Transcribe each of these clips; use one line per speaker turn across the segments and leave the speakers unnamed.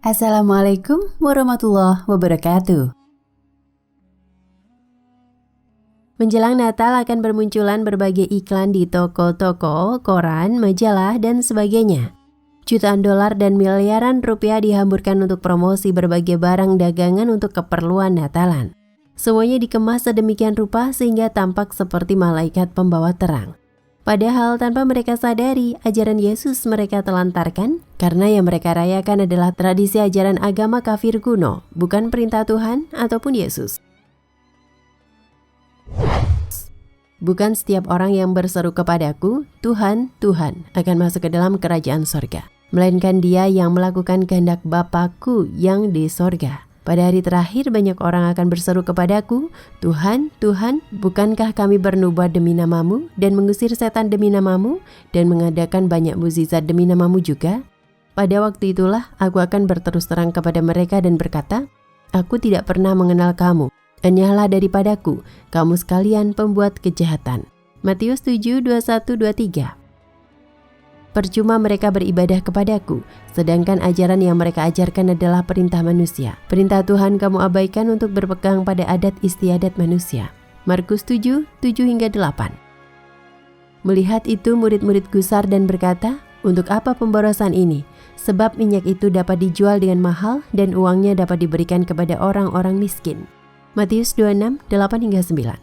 Assalamualaikum warahmatullahi wabarakatuh. Menjelang Natal akan bermunculan berbagai iklan di toko-toko, koran, majalah, dan sebagainya. Jutaan dolar dan miliaran rupiah dihamburkan untuk promosi berbagai barang dagangan untuk keperluan Natalan. Semuanya dikemas sedemikian rupa sehingga tampak seperti malaikat pembawa terang. Padahal tanpa mereka sadari, ajaran Yesus mereka telantarkan karena yang mereka rayakan adalah tradisi ajaran agama kafir kuno, bukan perintah Tuhan ataupun Yesus. Bukan setiap orang yang berseru kepadaku, Tuhan, Tuhan, akan masuk ke dalam kerajaan sorga, melainkan dia yang melakukan kehendak Bapa-Ku yang di sorga. Pada hari terakhir banyak orang akan berseru kepadaku, Tuhan, Tuhan, bukankah kami bernubuat demi namamu dan mengusir setan demi namamu dan mengadakan banyak mukjizat demi namamu juga? Pada waktu itulah aku akan berterus terang kepada mereka dan berkata, aku tidak pernah mengenal kamu, enyahlah daripadaku, kamu sekalian pembuat kejahatan. Matius 7, 21-23. Percuma mereka beribadah kepadaku, sedangkan ajaran yang mereka ajarkan adalah perintah manusia. Perintah Tuhan kamu abaikan untuk berpegang pada adat istiadat manusia. Markus 7, 7-8. Melihat itu murid-murid gusar dan berkata, untuk apa pemborosan ini? Sebab minyak itu dapat dijual dengan mahal dan uangnya dapat diberikan kepada orang-orang miskin. Matius 26, 8-9.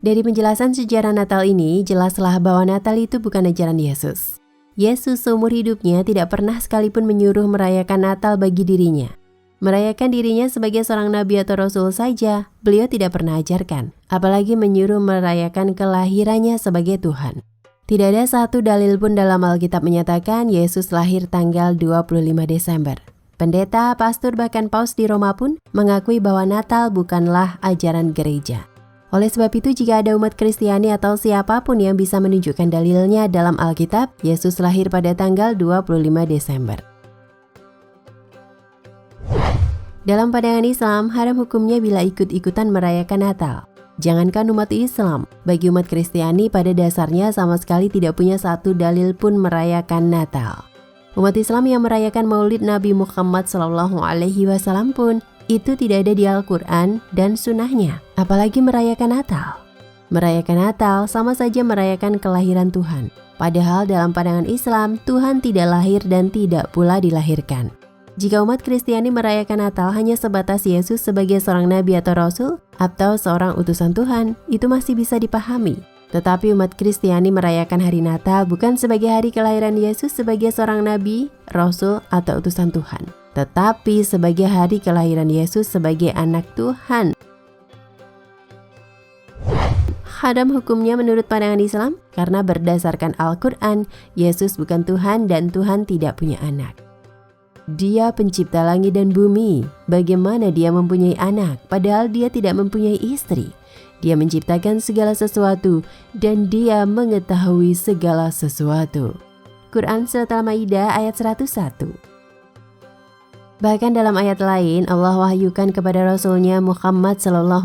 Dari penjelasan sejarah Natal ini, jelaslah bahwa Natal itu bukan ajaran Yesus. Yesus seumur hidupnya tidak pernah sekalipun menyuruh merayakan Natal bagi dirinya. Merayakan dirinya sebagai seorang nabi atau rasul saja, beliau tidak pernah ajarkan, apalagi menyuruh merayakan kelahirannya sebagai Tuhan. Tidak ada satu dalil pun dalam Alkitab menyatakan Yesus lahir tanggal 25 Desember. Pendeta, pastor, bahkan paus di Roma pun mengakui bahwa Natal bukanlah ajaran gereja. Oleh sebab itu, jika ada umat Kristiani atau siapapun yang bisa menunjukkan dalilnya dalam Alkitab, Yesus lahir pada tanggal 25 Desember. Dalam pandangan Islam, haram hukumnya bila ikut-ikutan merayakan Natal. Jangankan umat Islam, bagi umat Kristiani pada dasarnya sama sekali tidak punya satu dalil pun merayakan Natal. Umat Islam yang merayakan Maulid Nabi Muhammad SAW pun itu tidak ada di Al-Quran dan sunnahnya, apalagi merayakan Natal. Merayakan Natal sama saja merayakan kelahiran Tuhan. Padahal dalam pandangan Islam, Tuhan tidak lahir dan tidak pula dilahirkan. Jika umat Kristiani merayakan Natal hanya sebatas Yesus sebagai seorang nabi atau rasul, atau seorang utusan Tuhan, itu masih bisa dipahami. Tetapi umat Kristiani merayakan hari Natal bukan sebagai hari kelahiran Yesus sebagai seorang nabi, rasul, atau utusan Tuhan, tetapi sebagai hari kelahiran Yesus sebagai anak Tuhan. Haram hukumnya menurut pandangan Islam karena berdasarkan Al-Quran, Yesus bukan Tuhan dan Tuhan tidak punya anak. Dia pencipta langit dan bumi. Bagaimana dia mempunyai anak padahal dia tidak mempunyai istri? Dia menciptakan segala sesuatu dan dia mengetahui segala sesuatu. Quran Surat Al-Maidah ayat 101. Bahkan dalam ayat lain, Allah wahyukan kepada Rasulnya Muhammad SAW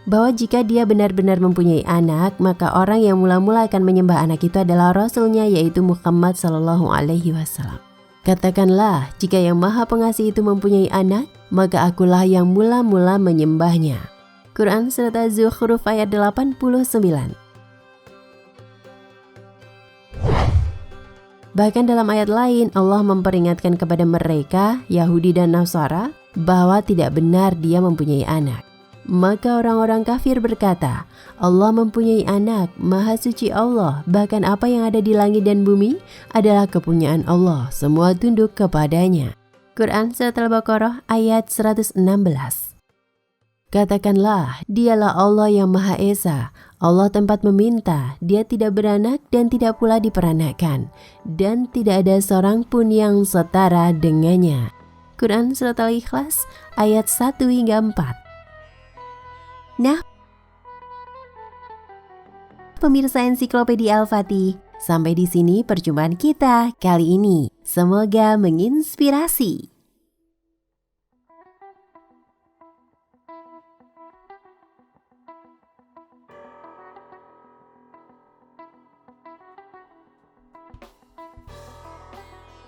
bahwa jika dia benar-benar mempunyai anak, maka orang yang mula-mula akan menyembah anak itu adalah Rasulnya, yaitu Muhammad SAW. Katakanlah, jika yang Maha Pengasih itu mempunyai anak, maka akulah yang mula-mula menyembahnya. Quran Surat Az-Zukhruf ayat 89. Bahkan dalam ayat lain, Allah memperingatkan kepada mereka, Yahudi dan Nasara, bahwa tidak benar dia mempunyai anak. Maka orang-orang kafir berkata, Allah mempunyai anak, Maha Suci Allah, bahkan apa yang ada di langit dan bumi adalah kepunyaan Allah, semua tunduk kepadanya. Quran Surat Al-Baqarah ayat 116. Katakanlah, dialah Allah yang Maha Esa, Allah tempat meminta, dia tidak beranak dan tidak pula diperanakkan, dan tidak ada seorang pun yang setara dengannya. Quran Surat Al-Ikhlas ayat 1-4. Nah, pemirsa Ensiklopedia Al-Fatih, sampai di sini perjumpaan kita kali ini. Semoga menginspirasi.